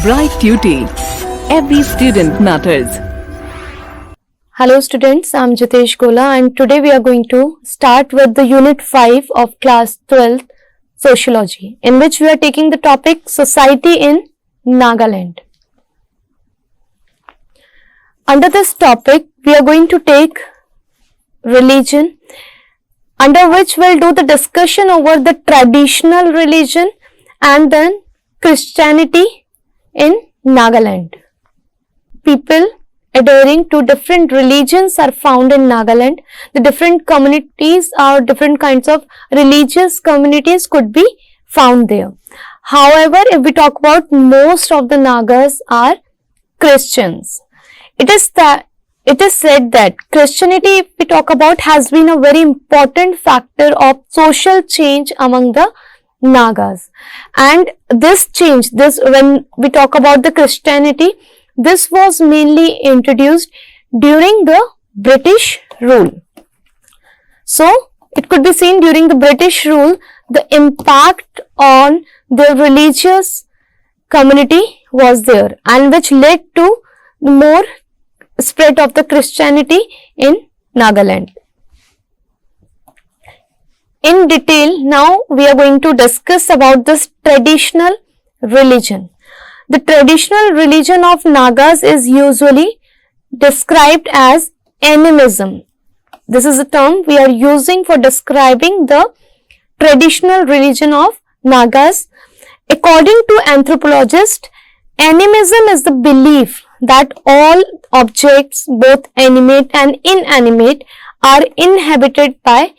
Bright Tuty. Every student matters. Hello students, I am Jitesh Gola and today we are going to start with the unit 5 of class 12 Sociology, in which we are taking the topic Society in Nagaland. Under this topic, we are going to take religion, under which we will do the discussion over the traditional religion and then Christianity in Nagaland. People adhering to different religions are found in Nagaland. The different communities or different kinds of religious communities could be found there. However, if we talk about, most of the Nagas are Christians. It is said that Christianity, if we talk about, has been a very important factor of social change among the Nagas. And this change, when we talk about the Christianity, this was mainly introduced during the British rule. So, it could be seen during the British rule, the impact on the religious community was there, and which led to more spread of the Christianity in Nagaland. In detail, now we are going to discuss about this traditional religion. The traditional religion of Nagas is usually described as animism. This is a term we are using for describing the traditional religion of Nagas. According to anthropologists, animism is the belief that all objects, both animate and inanimate, are inhabited by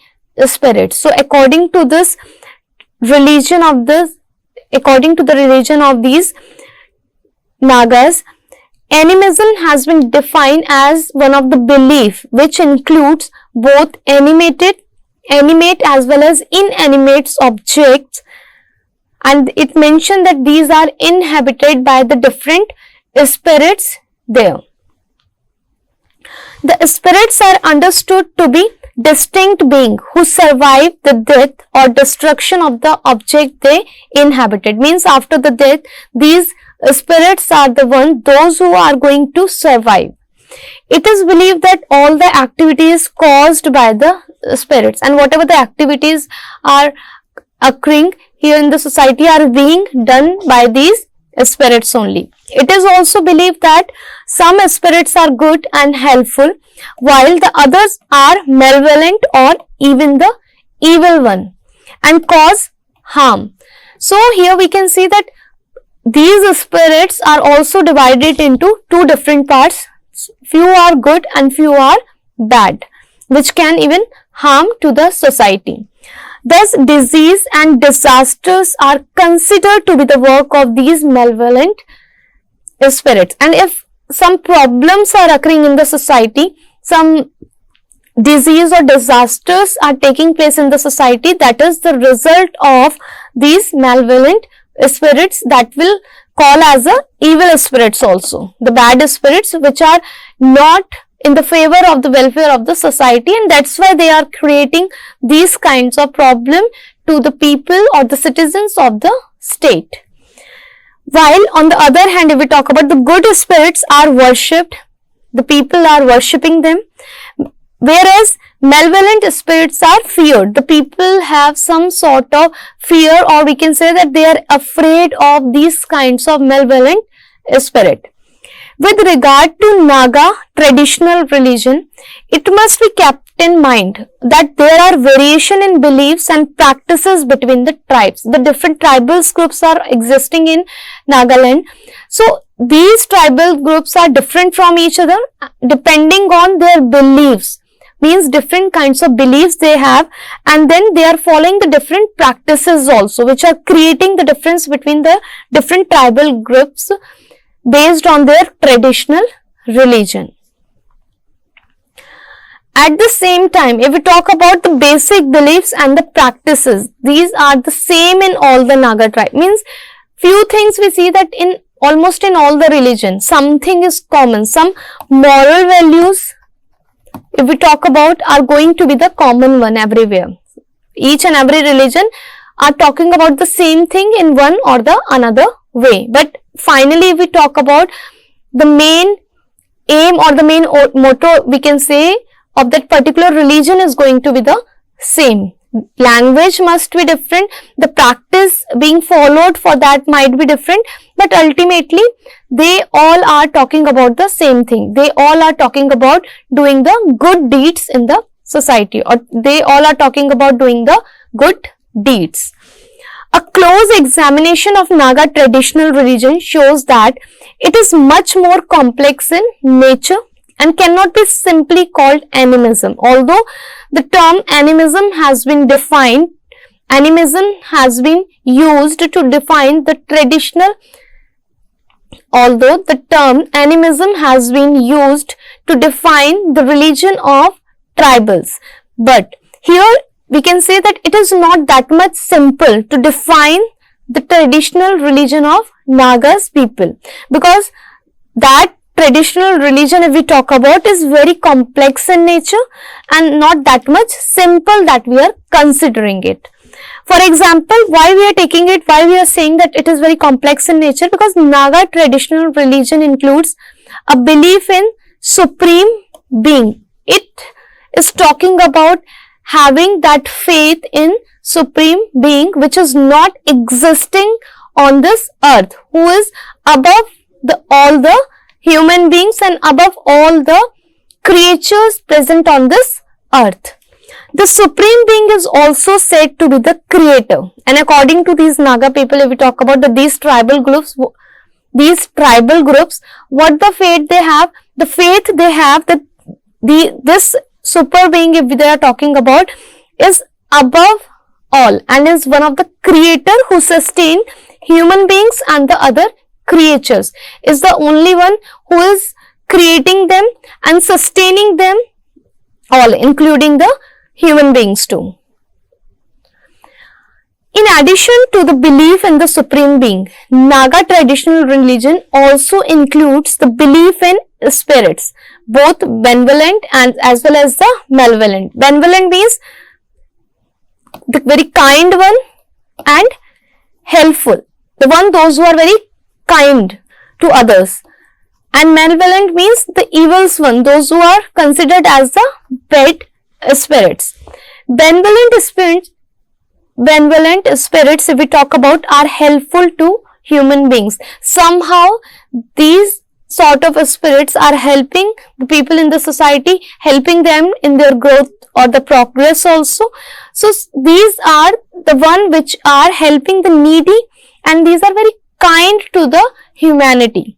spirits. So, according to the religion of these Nagas, animism has been defined as one of the belief which includes both animate as well as inanimate objects, and it mentioned that these are inhabited by the different spirits there. The spirits are understood to be distinct beings who survive the death or destruction of the object they inhabited. Means after the death, these spirits are those who are going to survive. It is believed that all the activities caused by the spirits and whatever the activities are occurring here in the society are being done by these spirits only. It is also believed that some spirits are good and helpful, while the others are malevolent or even the evil one and cause harm. So here we can see that these spirits are also divided into two different parts. Few are good and few are bad, which can even harm to the society. Thus, disease and disasters are considered to be the work of these malevolent spirits. And if some problems are occurring in the society, some disease or disasters are taking place in the society, that is the result of these malevolent spirits that will call as a evil spirits also. The bad spirits which are not in the favor of the welfare of the society, and that's why they are creating these kinds of problem to the people or the citizens of the state. While on the other hand, if we talk about the good spirits are worshipped, the people are worshipping them, whereas malevolent spirits are feared. The people have some sort of fear, or we can say that they are afraid of these kinds of malevolent spirit. With regard to Naga traditional religion, it must be kept in mind that there are variation in beliefs and practices between the tribes. The different tribal groups are existing in Nagaland. So, these tribal groups are different from each other depending on their beliefs. Means different kinds of beliefs they have, and then they are following the different practices also, which are creating the difference between the different tribal groups based on their traditional religion. At the same time, if we talk about the basic beliefs and the practices, these are the same in all the Naga tribe. Means few things we see that in almost in all the religion, something is common. Some moral values, if we talk about, are going to be the common one everywhere. Each and every religion are talking about the same thing in one or the another way. But finally, if we talk about the main aim or the main motto, we can say, of that particular religion is going to be the same. Language must be different, the practice being followed for that might be different, but ultimately they all are talking about the same thing. They all are talking about doing the good deeds in the society, or they all are talking about doing the good deeds. A close examination of Naga traditional religion shows that it is much more complex in nature and cannot be simply called animism. Although the term animism has been used to define the traditional, although the term animism has been used to define the religion of tribals, but here we can say that it is not that much simple to define the traditional religion of Nagas people, because that traditional religion, if we talk about, is very complex in nature and not that much simple that we are considering it. For example, why we are taking it, why we are saying that it is very complex in nature, because Naga traditional religion includes a belief in supreme being. It is talking about having that faith in supreme being which is not existing on this earth, who is above all the human beings and above all the creatures present on this earth. The supreme being is also said to be the creator, and according to these Naga people, if we talk about these tribal groups, what the faith they have, that this super being, if they are talking about, is above all and is one of the creator who sustain human beings and the other creatures, is the only one who is creating them and sustaining them all, including the human beings too. In addition to the belief in the supreme being, Naga traditional religion also includes the belief in spirits, both benevolent and as well as the malevolent. Benevolent means the very kind one and helpful, those who are very kind to others, and malevolent means the evil one, those who are considered as the bad spirits. Benevolent spirits, if we talk about, are helpful to human beings. Somehow these sort of spirits are helping the people in the society, helping them in their growth or the progress also. So these are the one which are helping the needy, and these are very kind to the humanity.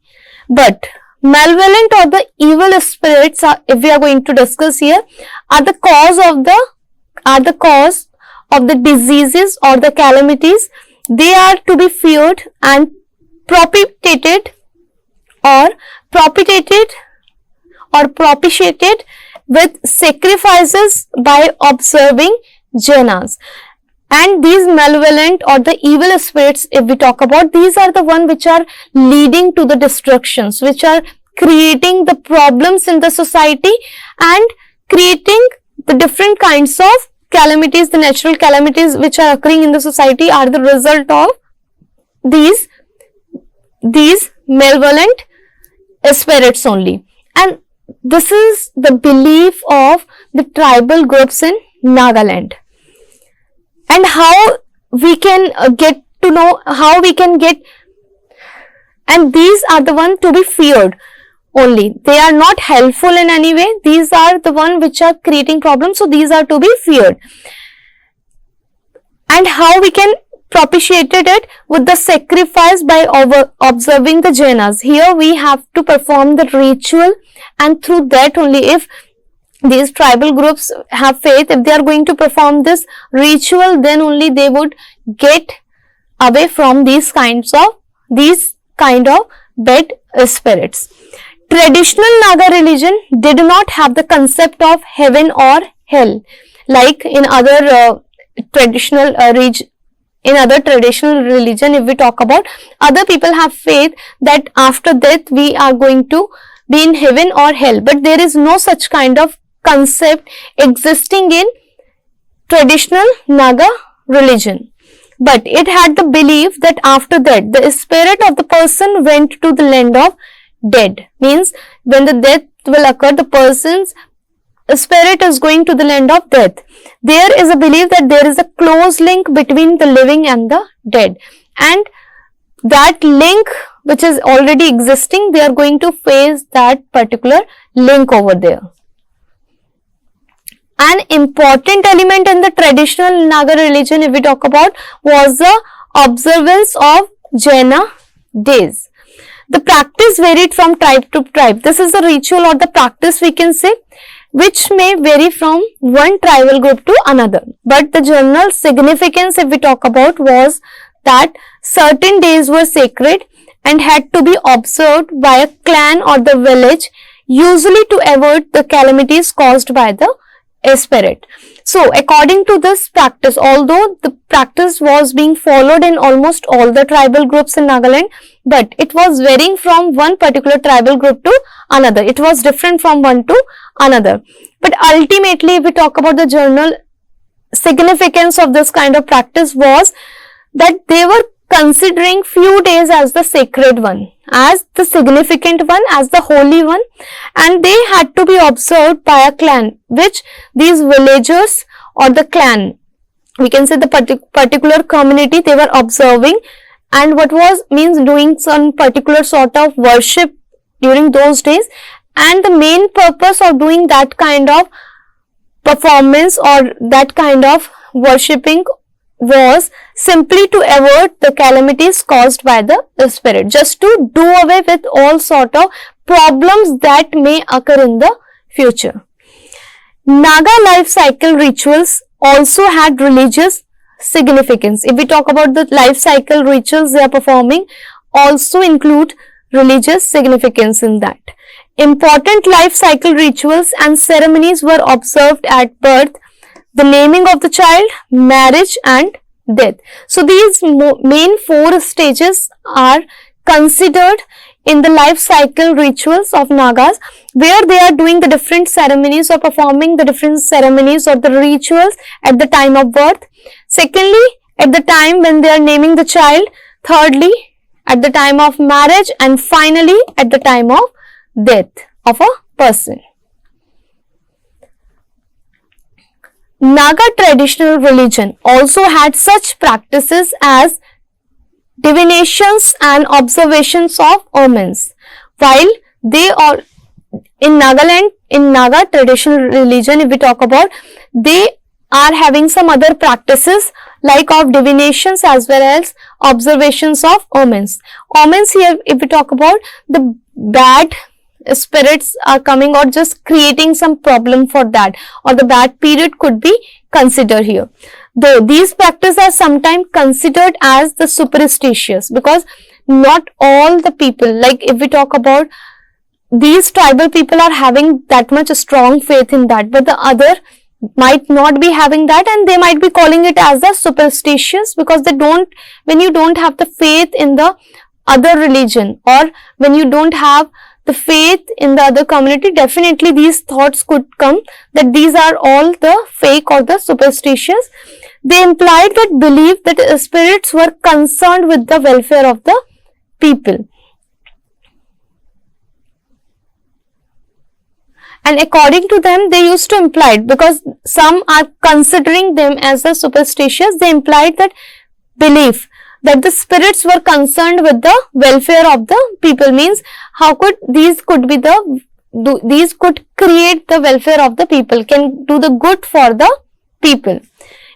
But malevolent or the evil spirits are, if we are going to discuss here, are the cause of the diseases or the calamities. They are to be feared and propitiated with sacrifices by observing jhanas. And these malevolent or the evil spirits, if we talk about, these are the one which are leading to the destructions, which are creating the problems in the society and creating the different kinds of calamities. The natural calamities which are occurring in the society are the result of these malevolent spirits only. And this is the belief of the tribal groups in Nagaland. And how we can get to know, how we can get, and these are the one to be feared only. They are not helpful in any way. These are the one which are creating problems, so these are to be feared. And how we can propitiate it with the sacrifice by observing the jhanas. Here we have to perform the ritual, and through that only, if these tribal groups have faith, if they are going to perform this ritual, then only they would get away from these kind of bad spirits. Traditional Naga religion did not have the concept of heaven or hell, like in other traditional religion. If we talk about, other people have faith that after death we are going to be in heaven or hell, but there is no such kind of concept existing in traditional Naga religion. but it had the belief that after that the spirit of the person went to the land of dead. Means when the death will occur, the person's spirit is going to the land of death. There is a belief that there is a close link between the living and the dead, and that link which is already existing, they are going to face that particular link over there. An important element in the traditional Naga religion, if we talk about, was the observance of Jaina days. The practice varied from tribe to tribe. This is the ritual or the practice, we can say, which may vary from one tribal group to another. But the general significance, if we talk about, was that certain days were sacred and had to be observed by a clan or the village, usually to avoid the calamities caused by the spirit. So, according to this practice, although the practice was being followed in almost all the tribal groups in Nagaland, but it was varying from one particular tribal group to another. It was different from one to another. But ultimately, if we talk about the general significance of this kind of practice, was that they were considering few days as the sacred one, as the significant one, as the holy one, and they had to be observed by a clan, which these villagers or the clan, we can say the particular community, they were observing, and what was means doing some particular sort of worship during those days. And the main purpose of doing that kind of performance or that kind of worshipping was simply to avoid the calamities caused by the spirit, just to do away with all sort of problems that may occur in the future. Naga life cycle rituals also had religious significance. If we talk about the life cycle rituals they are performing, also include religious significance in that. Important life cycle rituals and ceremonies were observed at birth, the naming of the child, marriage and death. So, these main 4 stages are considered in the life cycle rituals of Nagas, where they are doing the different ceremonies or performing the different ceremonies or the rituals at the time of birth. Secondly, at the time when they are naming the child. Thirdly, at the time of marriage, and finally at the time of death of a person. Naga traditional religion also had such practices as divinations and observations of omens. While they are in Nagaland, in Naga traditional religion, if we talk about, they are having some other practices like of divinations as well as observations of omens. Omens here, if we talk about, the bad spirits are coming or just creating some problem for that, or the bad period could be considered here. Though these practices are sometimes considered as the superstitious, because not all the people, like if we talk about these tribal people are having that much strong faith in that, but the other might not be having that, and they might be calling it as the superstitious, because they don't, when you don't have the faith in the other religion, or when you don't have the faith in the other community, definitely these thoughts could come that these are all the fake or the superstitious. They implied that belief that spirits were concerned with the welfare of the people. And according to them, they used to imply, because some are considering them as the superstitious, they implied that belief that the spirits were concerned with the welfare of the people. Means how could these could be the, these could create the welfare of the people, can do the good for the people.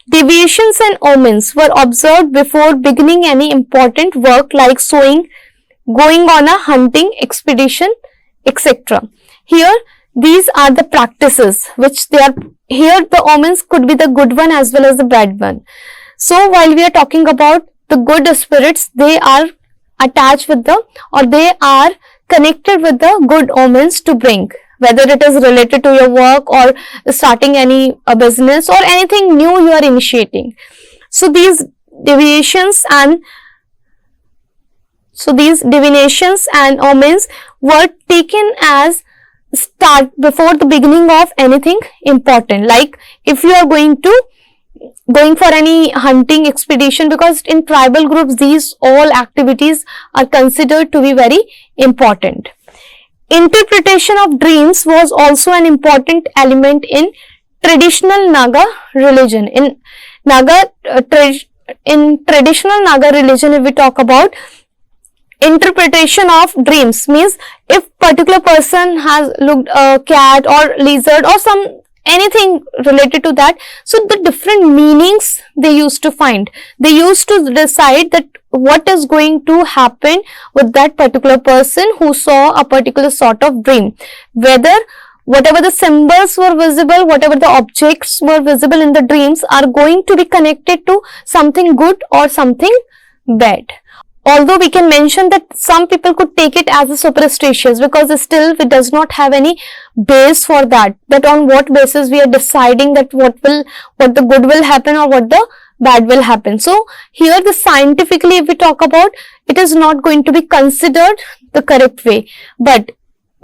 Deviations and omens were observed before beginning any important work like sowing, going on a hunting expedition, etc. Here, these are the practices which they are, here the omens could be the good one as well as the bad one. So, while we are talking about the good spirits, they are attached with the, or they are connected with the good omens to bring, whether it is related to your work or starting any business or anything new you are initiating. So, these deviations and divinations and omens were taken as start before the beginning of anything important. Like if you are going to going for any hunting expedition, because in tribal groups these all activities are considered to be very important. Interpretation of dreams was also an important element in traditional Naga religion. In traditional Naga religion, if we talk about interpretation of dreams, means if particular person has looked a cat or lizard or anything related to that, so the different meanings they used to find, they used to decide that what is going to happen with that particular person who saw a particular sort of dream, whether whatever the symbols were visible, whatever the objects were visible in the dreams are going to be connected to something good or something bad. Although we can mention that some people could take it as a superstitious, because still it does not have any base for that on what basis we are deciding that what the good will happen or what the bad will happen. So here the scientifically, if we talk about, it is not going to be considered the correct way, but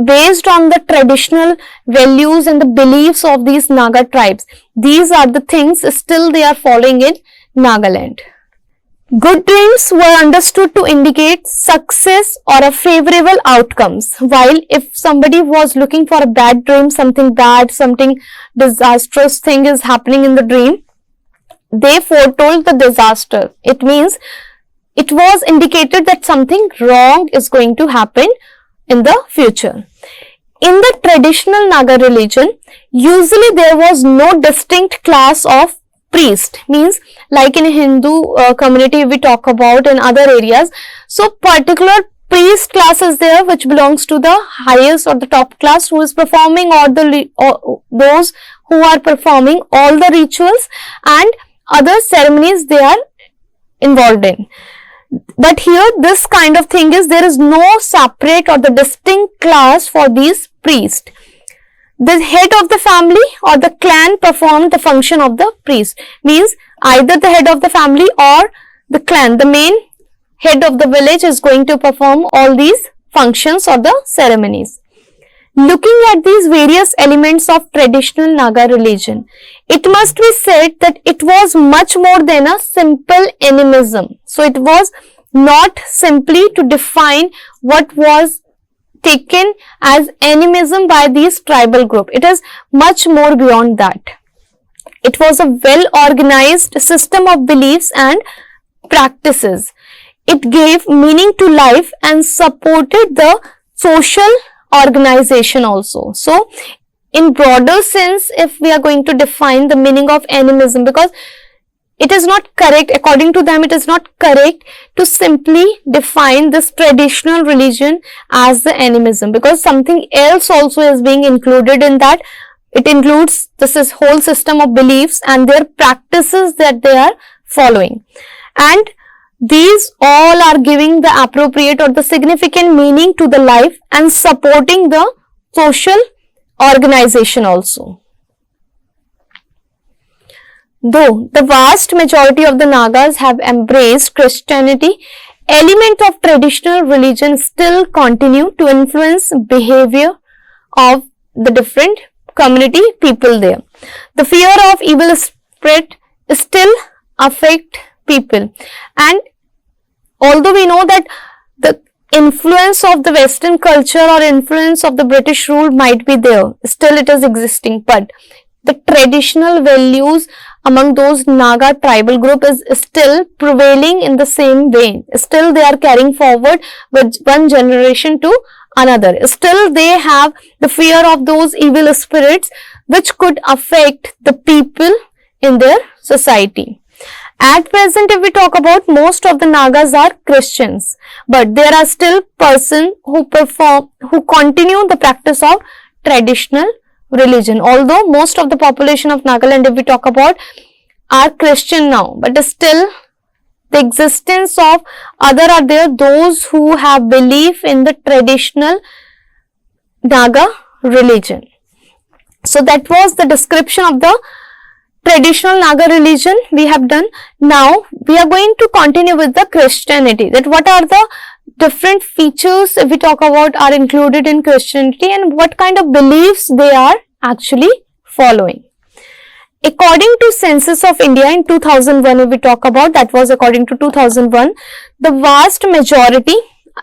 based on the traditional values and the beliefs of these Naga tribes, these are the things still they are following in Nagaland. Good dreams were understood to indicate success or a favorable outcomes, while if somebody was looking for a bad dream, something bad, something disastrous thing is happening in the dream, they foretold the disaster. It means it was indicated that something wrong is going to happen in the future. In the traditional Naga religion, usually there was no distinct class of priest, means like in Hindu community we talk about in other areas. So particular priest class is there which belongs to the highest or the top class, who is performing those who are performing all the rituals and other ceremonies they are involved in. But here this kind of thing is, there is no separate or the distinct class for these priests. The head of the family or the clan performed the function of the priest, means either the head of the family or the clan, the main head of the village is going to perform all these functions or the ceremonies. Looking at these various elements of traditional Naga religion, it must be said that it was much more than a simple animism. So it was not simply to define what was taken as animism by these tribal group. It is much more beyond that. It was a well organized system of beliefs and practices. It gave meaning to life and supported the social organization also. So in broader sense, if we are going to define the meaning of animism, because it is not correct, according to them, it is not correct to simply define this traditional religion as the animism, because something else also is being included in that. It includes this whole system of beliefs and their practices that they are following. And these all are giving the appropriate or the significant meaning to the life and supporting the social organization also. Though the vast majority of the Nagas have embraced Christianity, elements of traditional religion still continue to influence behavior of the different community people there. The fear of evil spirit still affect people, and although we know that the influence of the Western culture or influence of the British rule might be there, still it is existing, but the traditional values among those Naga tribal group is still prevailing in the same way. Still they are carrying forward with one generation to another. Still they have the fear of those evil spirits which could affect the people in their society. At present, if we talk about, most of the Nagas are Christians, but there are still persons who continue the practice of traditional religion. Although most of the population of Nagaland, if we talk about, are Christian now, but still the existence of other are there, those who have belief in the traditional Naga religion. So that was the description of the traditional Naga religion we have done. Now we are going to continue with the Christianity, that what are the different features, if we talk about, are included in Christianity and what kind of beliefs they are actually following. According to Census of India in 2001, if we talk about, that was according to 2001, the vast majority,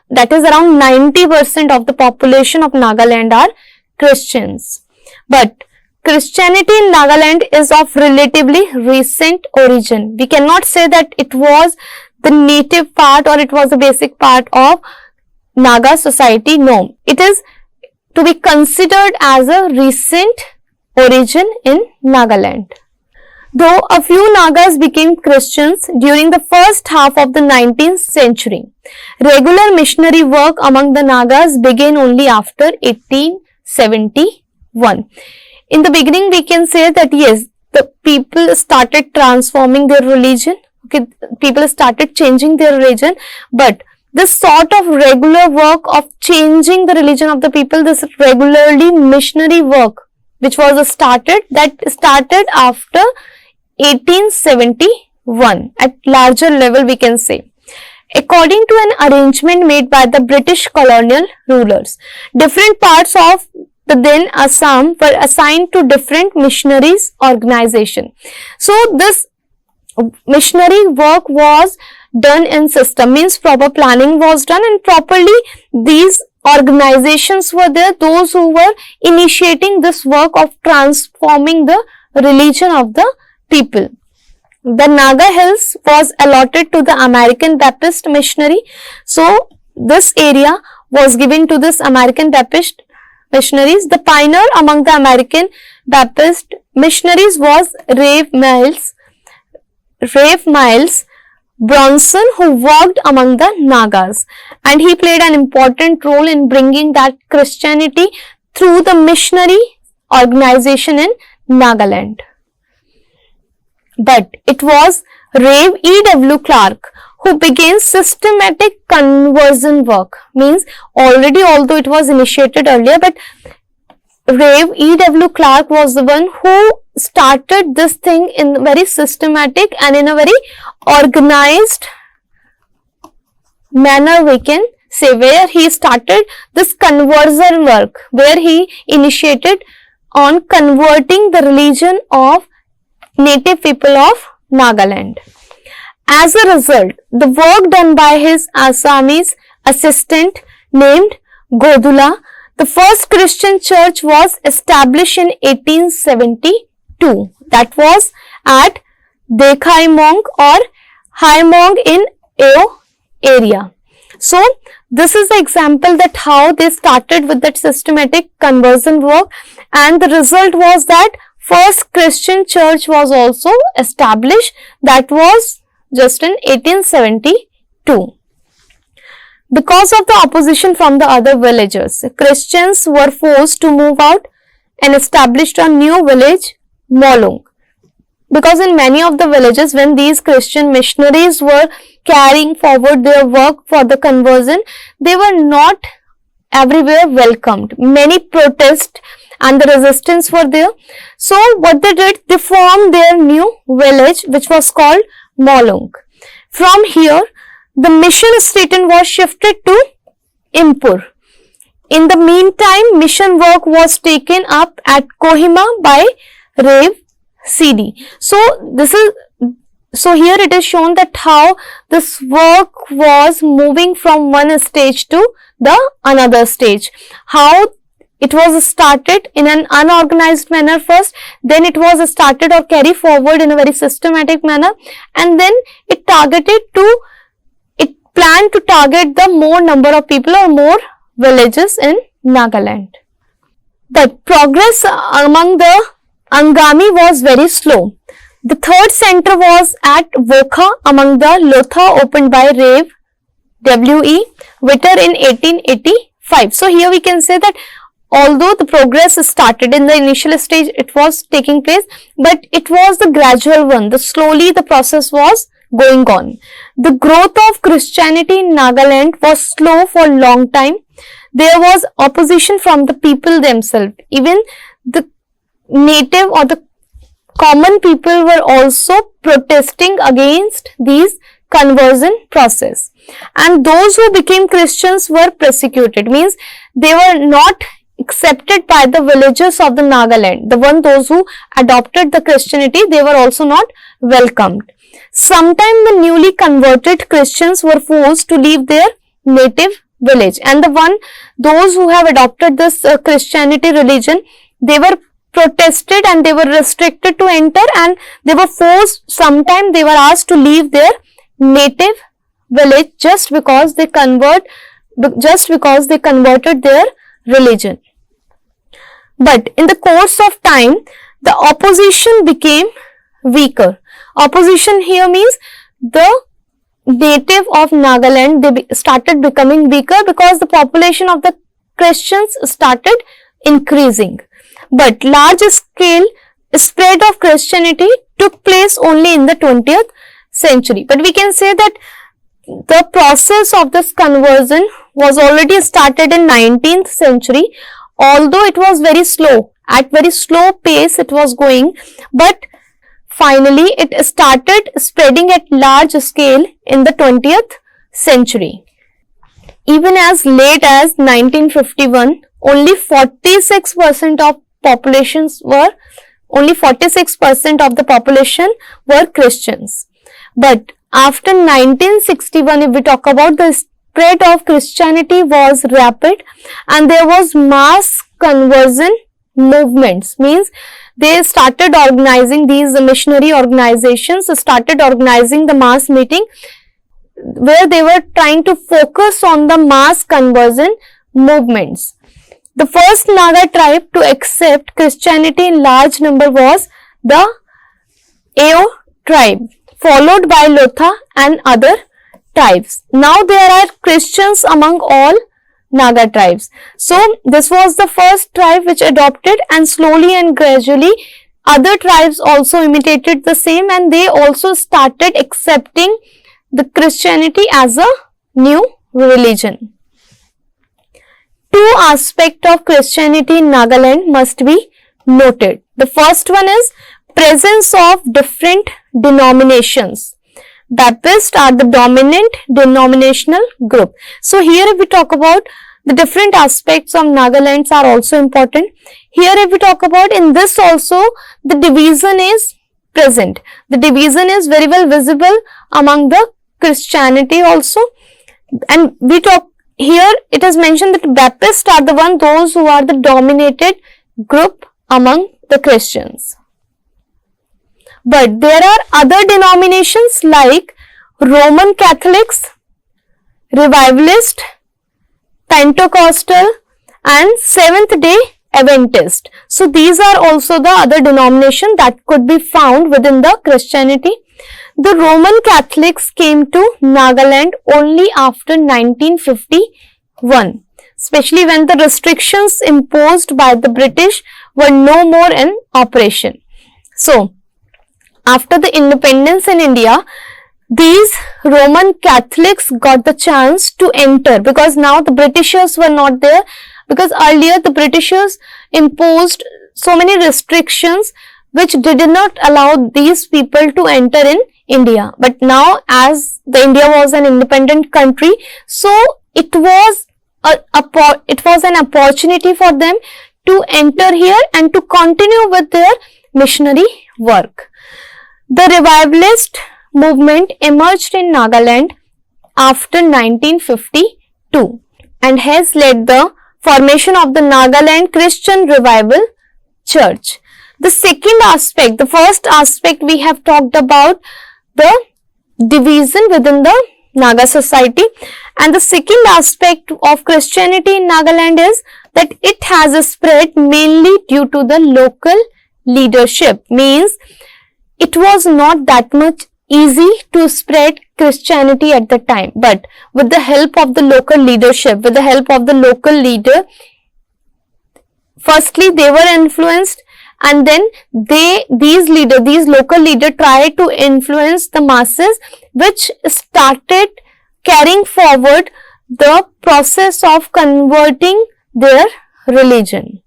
that is around 90% of the population of Nagaland are Christians. But Christianity in Nagaland is of relatively recent origin. We cannot say that it was the native part or it was a basic part of Naga society. No, it is to be considered as a recent origin in Nagaland. Though a few Nagas became Christians during the first half of the 19th century, regular missionary work among the Nagas began only after 1871. In the beginning, we can say that yes, the people started transforming their religion. Okay, people started changing their religion, but this sort of regular work of changing the religion of the people, this regularly missionary work, which was started after 1871 at larger level, we can say. According to an arrangement made by the British colonial rulers, different parts of the then Assam were assigned to different missionaries organization. So this missionary work was done in system, means proper planning was done and properly these organizations were there, those who were initiating this work of transforming the religion of the people. The Naga Hills was allotted to the American Baptist missionary. So this area was given to this American Baptist missionaries. The pioneer among the American Baptist missionaries was Rev Miles Bronson, who worked among the Nagas, and he played an important role in bringing that Christianity through the missionary organization in Nagaland. But it was Rev E.W. Clark who began systematic conversion work, means already although it was initiated earlier, but Rev E.W. Clark was the one who started this thing in very systematic and in a very organized manner, we can say, where he started this conversion work, where he initiated on converting the religion of native people of Nagaland. As a result, the work done by his Assamese assistant named Godula, the first Christian church was established in 1872. That was at Dekhaimong or Haimong in Ao area. So, this is the example that how they started with that systematic conversion work, and the result was that first Christian church was also established. That was just in 1872. Because of the opposition from the other villagers, Christians were forced to move out and established a new village, Molong. Because in many of the villages, when these Christian missionaries were carrying forward their work for the conversion, they were not everywhere welcomed. Many protests and the resistance were there. So what they did, they formed their new village, which was called Molong. From here, the mission station was shifted to Impur. In the meantime, mission work was taken up at Kohima by Rev C.D. So here it is shown that how this work was moving from one stage to the another stage. How it was started in an unorganized manner first, then it was started or carried forward in a very systematic manner, and then it planned to target the more number of people or more villages in Nagaland. But progress among the Angami was very slow. The third center was at Vokha among the Lotha, opened by Rev W.E. Witter in 1885. So here we can say that although the progress started in the initial stage, it was taking place, but it was the gradual one. Slowly the process was going on. The growth of Christianity in Nagaland was slow for a long time. There was opposition from the people themselves. Even the native or the common people were also protesting against these conversion process. And those who became Christians were persecuted, means they were not accepted by the villagers of the Nagaland. Those who adopted the Christianity, they were also not welcomed. Sometimes the newly converted Christians were forced to leave their native village, and those who have adopted this Christianity religion, they were protested and they were restricted to enter, and they were forced, sometimes they were asked to leave their native village just because they converted their religion. But in the course of time, the opposition became weaker. Opposition here means the native of Nagaland, they started becoming weaker because the population of the Christians started increasing. But large scale spread of Christianity took place only in the 20th century. But we can say that the process of this conversion was already started in 19th century, although it was very slow, at very slow pace it was going, but finally it started spreading at large scale in the 20th century. Even as late as 1951, only 46% of the population were Christians. But after 1961, if we talk about, the spread of Christianity was rapid and there was mass conversion movements, means they started organizing, these missionary organizations started organizing the mass meeting where they were trying to focus on the mass conversion movements. The first Naga tribe to accept Christianity in large number was the Ao tribe, followed by Lotha and other tribes. Now there are Christians among all Naga tribes. So this was the first tribe which adopted, and slowly and gradually other tribes also imitated the same, and they also started accepting the Christianity as a new religion. Two aspects of Christianity in Nagaland must be noted. The first one is presence of different denominations. Baptists are the dominant denominational group. So here if we talk about the different aspects of Nagaland are also important. Here if we talk about, in this also the division is present. The division is very well visible among the Christianity also. And we talk here, it is mentioned that Baptists are those who are the dominated group among the Christians. But there are other denominations like Roman Catholics, Revivalist, Pentecostal and Seventh-day Adventist. So these are also the other denominations that could be found within the Christianity. The Roman Catholics came to Nagaland only after 1951, especially when the restrictions imposed by the British were no more in operation. So after the independence in India, these Roman Catholics got the chance to enter, because now the Britishers were not there, because earlier the Britishers imposed so many restrictions which did not allow these people to enter in India. But now, as the India was an independent country, so it was an opportunity for them to enter here and to continue with their missionary work. The revivalist movement emerged in Nagaland after 1952 and has led the formation of the Nagaland Christian Revival Church. The second aspect, the first aspect we have talked about the division within the Naga society, and the second aspect of Christianity in Nagaland is that it has spread mainly due to the local leadership. Means it was not that much easy to spread Christianity at the time, but with the help of the local leadership, with the help of the local leader, firstly they were influenced, and then these local leaders tried to influence the masses, which started carrying forward the process of converting their religion.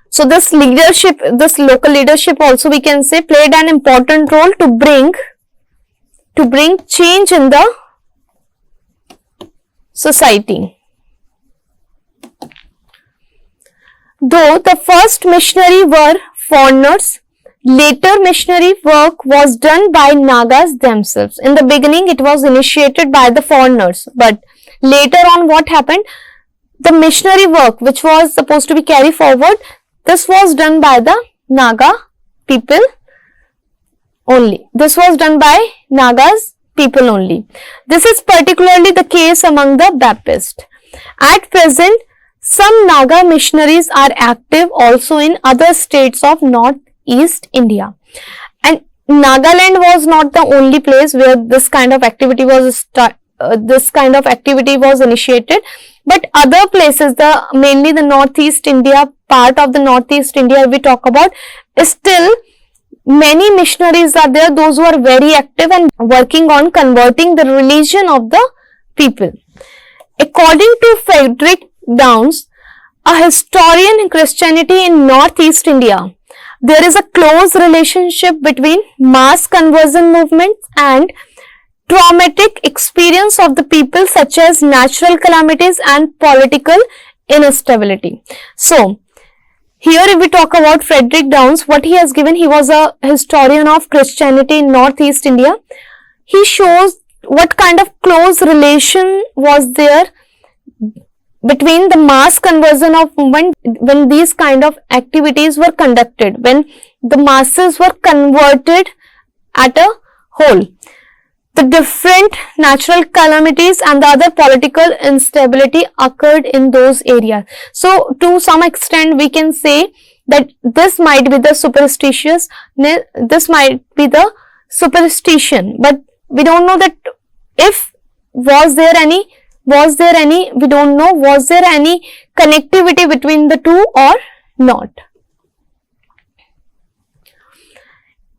So this local leadership also, we can say, played an important role to bring change in the society. Though the first missionary were foreigners, later missionary work was done by Nagas themselves. In the beginning, it was initiated by the foreigners, but later on what happened? The missionary work which was supposed to be carried forward, this was done by the Naga people only. This was done by Nagas people only. This is particularly the case among the Baptists. At present, some Naga missionaries are active also in other states of Northeast India. And Nagaland was not the only place where this kind of activity was initiated, but other places, mainly the Northeast India, part of the Northeast India we talk about, still many missionaries are there, those who are very active and working on converting the religion of the people. According to Frederick Downes, a historian in Christianity in Northeast India, there is a close relationship between mass conversion movements and traumatic experience of the people, such as natural calamities and political instability. So, here if we talk about Frederick Downes, what he has given, he was a historian of Christianity in Northeast India. He shows what kind of close relation was there between the mass conversion of movement when these kind of activities were conducted, when the masses were converted at a whole. The different natural calamities and the other political instability occurred in those areas. So, to some extent, we can say that this might be the superstition, but we don't know that if was there any, we don't know, was there any connectivity between the two or not.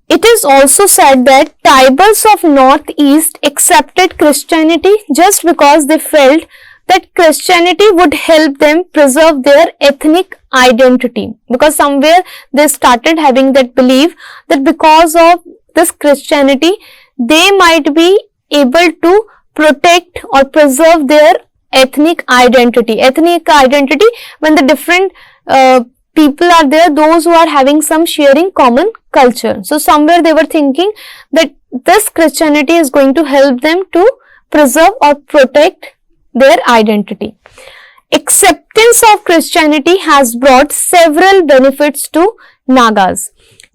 It is also said that tribals of Northeast accepted Christianity just because they felt that Christianity would help them preserve their ethnic identity, because somewhere they started having that belief that because of this Christianity they might be able to protect or preserve their ethnic identity. Ethnic identity, when the different people are there, those who are having some sharing common culture. So, somewhere they were thinking that this Christianity is going to help them to preserve or protect their identity. Acceptance of Christianity has brought several benefits to Nagas.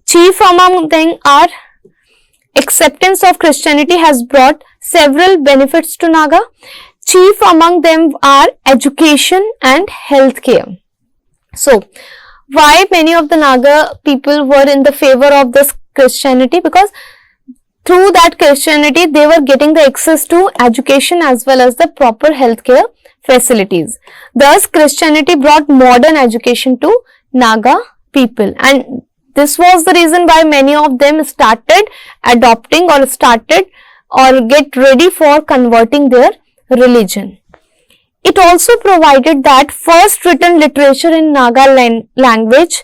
Chief among them are acceptance of Christianity has brought several benefits to Naga. Chief among them are education and healthcare. So, why many of the Naga people were in the favor of this Christianity? Because through that Christianity, they were getting the access to education as well as the proper healthcare facilities. Thus, Christianity brought modern education to Naga people, and this was the reason why many of them started adopting or get ready for converting their religion. It also provided that first written literature in Naga language.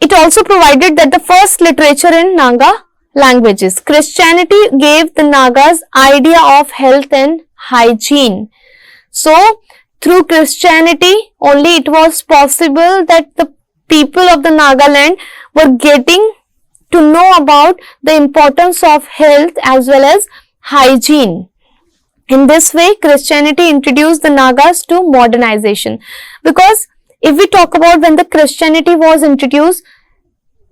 It also provided that the first literature in Naga languages. Christianity gave the Nagas idea of health and hygiene. So, through Christianity only it was possible that the people of the Nagaland were getting to know about the importance of health as well as hygiene. In this way, Christianity introduced the Nagas to modernization, because if we talk about when the Christianity was introduced,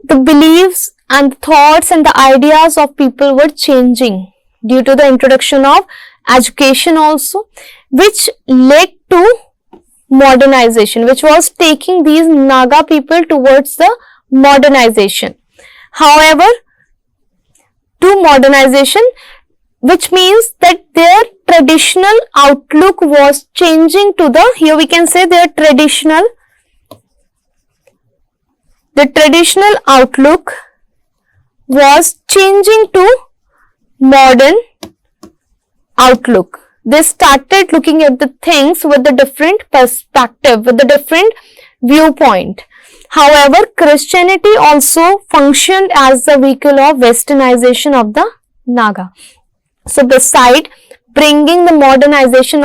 the beliefs and thoughts and the ideas of people were changing due to the introduction of education also, which led to modernization, which was taking these Naga people towards the modernization. However, to modernization, which means that their traditional outlook was changing to the, here we can say the traditional outlook was changing to modern outlook. They started looking at the things with a different perspective, with a different viewpoint. However, Christianity also functioned as the vehicle of westernization of the Naga. So, beside bringing the modernization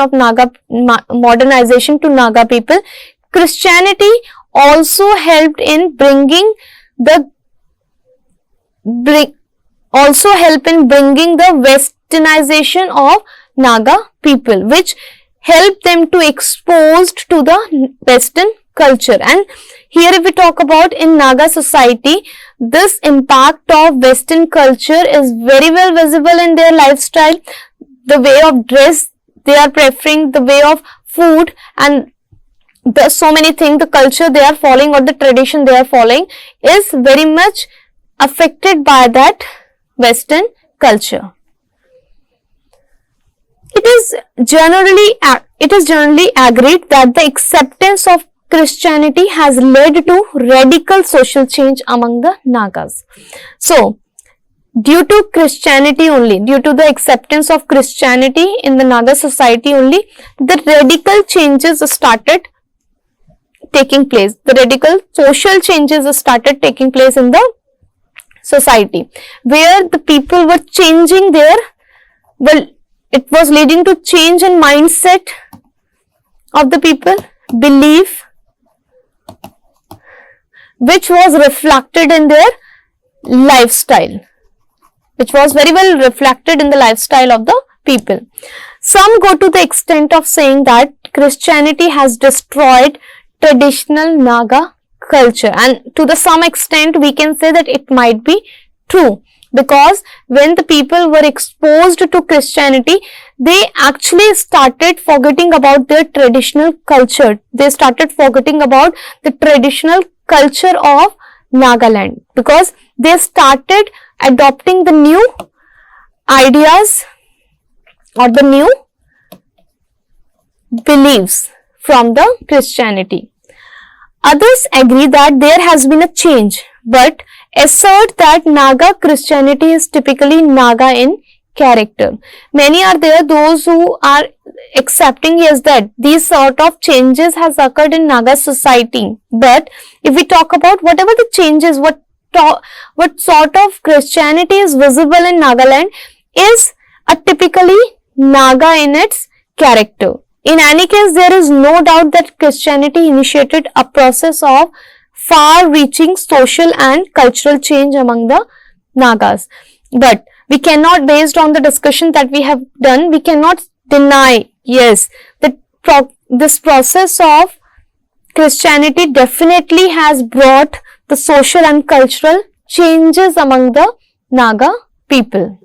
to Naga people, Christianity also helped in bringing the westernization of Naga people, which helped them to exposed to the Western culture. And here if we talk about in Naga society, this impact of Western culture is very well visible in their lifestyle, the way of dress they are preferring, the way of food, and the so many things, the culture they are following or the tradition they are following is very much affected by that Western culture. It is generally agreed that the acceptance of Christianity has led to radical social change among the Nagas. So, due to Christianity only, due to the acceptance of Christianity in the Naga society only, the radical changes started taking place. The radical social changes started taking place in the society, where the people were changing their, it was leading to change in mindset of the people, belief, which was reflected in their lifestyle, which was very well reflected in the lifestyle of the people. Some go to the extent of saying that Christianity has destroyed traditional Naga culture, and to the some extent we can say that it might be true, because when the people were exposed to Christianity, they actually started forgetting about their traditional culture. They started forgetting about the traditional culture of Nagaland, because they started adopting the new ideas or the new beliefs from the Christianity. Others agree that there has been a change, but assert that Naga Christianity is typically Naga in character. Many are there those who are accepting, yes, that these sort of changes has occurred in Naga society. But if we talk about whatever the changes, what sort of Christianity is visible in Nagaland is a typically Naga in its character. In any case, there is no doubt that Christianity initiated a process of far-reaching social and cultural change among the Nagas. But we cannot, based on the discussion that we have done, we cannot deny, yes, that this process of Christianity definitely has brought the social and cultural changes among the Naga people.